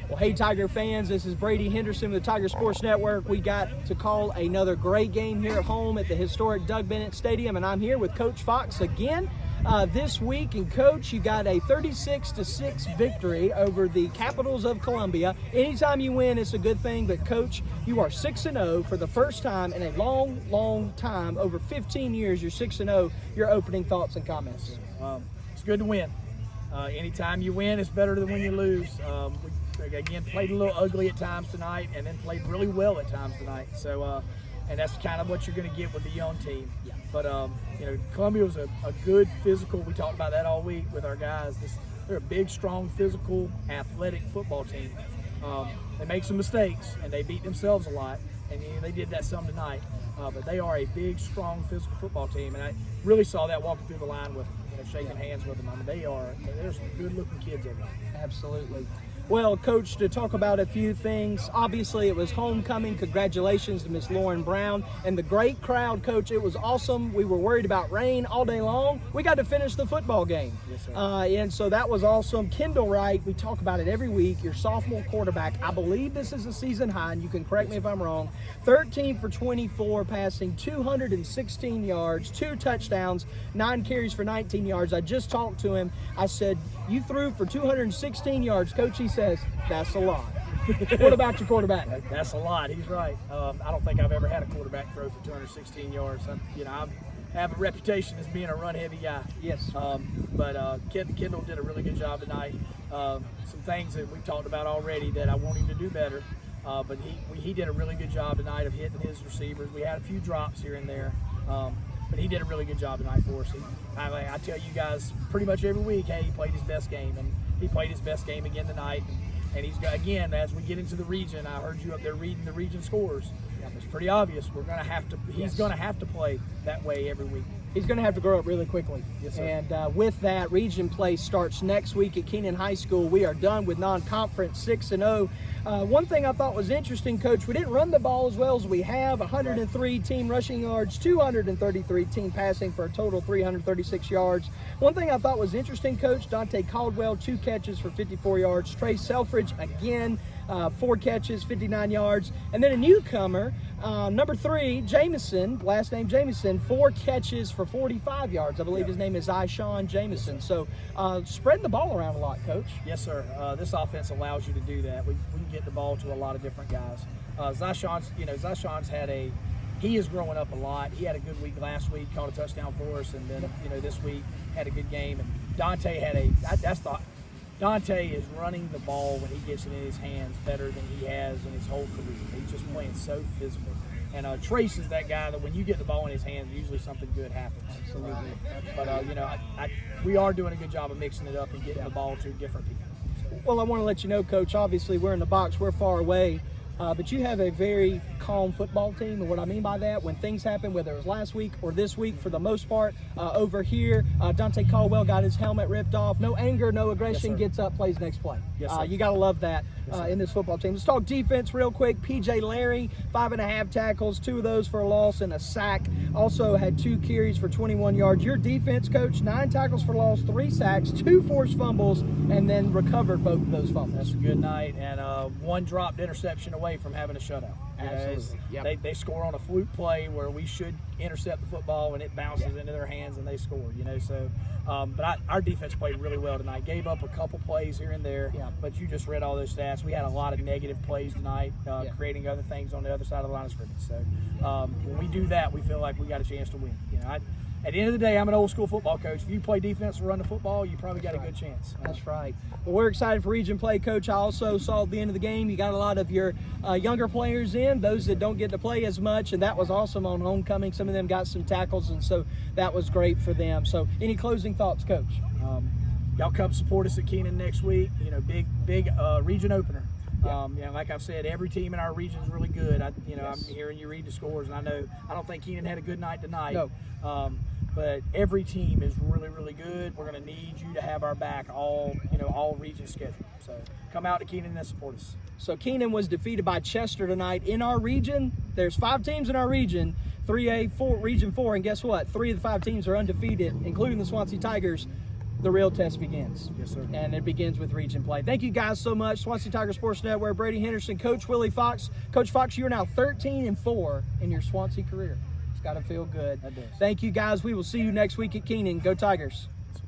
Well, hey, Tiger fans, this is Brady Henderson with the Tiger Sports Network. We got to call another great game here at home at the historic Doug Bennett Stadium, and I'm here with Coach Fox again this week. And, Coach, you got a 36-6 victory over the Capitals of Columbia. Anytime you win, it's a good thing, but, Coach, you are 6-0 for the first time in a long, long time. Over 15 years, you're 6-0. Your opening thoughts and comments. It's good to win. Anytime you win, it's better than when you lose. We, again, played a little ugly at times tonight and then played really well at times tonight. So, and that's kind of what you're going to get with a young team. Yeah. But, Columbia was a good physical. We talked about that all week with our guys. They're a big, strong, physical, athletic football team. They make some mistakes, and they beat themselves a lot, and they did that some tonight. But they are a big, strong, physical football team, and I really saw that walking through the line with them, shaking hands with them. I mean, there's some good-looking kids over there. Absolutely. Well, Coach, to talk about a few things, obviously it was homecoming. Congratulations to Miss Lauren Brown and the great crowd, Coach. It was awesome. We were worried about rain all day long. We got to finish the football game. Yes, sir. And so that was awesome. Kendall Wright, we talk about it every week, your sophomore quarterback. I believe this is a season high, and you can correct me if I'm wrong. 13 for 24 passing, 216 yards, 2 touchdowns, 9 carries for 19 yards. I just talked to him. I said, you threw for 216 yards. Coach, he says, that's a lot. What about your quarterback? That's a lot. He's right. I don't think I've ever had a quarterback throw for 216 yards. I have a reputation as being a run-heavy guy. Yes. But Kendall did a really good job tonight. Some things that we talked about already that I want him to do better. But he did a really good job tonight of hitting his receivers. We had a few drops here and there. But he did a really good job tonight for us. I tell you guys pretty much every week, hey, he played his best game, and he played his best game again tonight. And he's got, again, as we get into the region, I heard you up there reading the region scores. It's pretty obvious he's going to have to play that way every week. He's going to have to grow up really quickly. Yes, sir. And with that, region play starts next week at Keenan High School. We are done with non-conference 6-0. One thing I thought was interesting, Coach, we didn't run the ball as well as we have. 103 team rushing yards, 233 team passing for a total 336 yards. One thing I thought was interesting, Coach, Dante Caldwell, 2 catches for 54 yards. Trey Selfridge, again, 4 catches, 59 yards. And then a newcomer, number 3, Jamison, last name Jamison, 4 catches for 45 yards. I believe his name is Ishawn Jamison. So spreading the ball around a lot, Coach. Yes, sir. This offense allows you to do that. We can get the ball to a lot of different guys. Zyshawn's he is growing up a lot. He had a good week last week, caught a touchdown for us, and then this week had a good game. And Dante is running the ball when he gets it in his hands better than he has in his whole career. He's just playing so physical. And Trace is that guy that when you get the ball in his hands, usually something good happens. Absolutely. But, we are doing a good job of mixing it up and getting the ball to different people. Well, I want to let you know, Coach, obviously we're in the box, we're far away. But you have a very calm football team, and what I mean by that, when things happen, whether it was last week or this week, for the most part, over here, Dante Caldwell got his helmet ripped off. No anger, no aggression, Yes, gets up, plays next play. Yes, sir. You got to love that Yes, in this football team. Let's talk defense real quick. PJ Larry, 5.5 tackles, 2 of those for a loss and a sack. Also had 2 carries for 21 yards. Your defense, Coach, 9 tackles for loss, 3 sacks, 2 forced fumbles, and then recovered both of those fumbles. That's a good night, and 1 dropped interception away from having a shutout. Absolutely. Yep. They score on a fluke play where we should intercept the football, and it bounces into their hands and they score. So, but our defense played really well tonight. Gave up a couple plays here and there, but you just read all those stats. We had a lot of negative plays tonight, creating other things on the other side of the line of scrimmage. So when we do that, we feel like we got a chance to win. At the end of the day, I'm an old school football coach. If you play defense or run the football, you probably got a good chance. That's right. Well, we're excited for region play, Coach. I also saw at the end of the game, you got a lot of your younger players in, those that don't get to play as much, and that was awesome on homecoming. Some of them got some tackles, and so that was great for them. So any closing thoughts, Coach? Y'all come support us at Keenan next week. Big region opener. Like I've said, every team in our region is really good. I'm hearing you read the scores, and I don't think Keenan had a good night tonight. No. But every team is really, really good. We're going to need you to have our back all region schedule. So come out to Keenan and support us. So Keenan was defeated by Chester tonight in our region. There's 5 teams in our region, 3A, Region 4, and guess what? 3 of the 5 teams are undefeated, including the Swansea Tigers. the real test begins. Yes, sir. And it begins with region play. Thank you guys so much. Swansea Tiger Sports Network, Brady Henderson, Coach Willie Fox. Coach Fox, you're now 13-4 in your Swansea career. It's got to feel good. That does. Thank you guys. We will see you next week at Keenan. Go Tigers.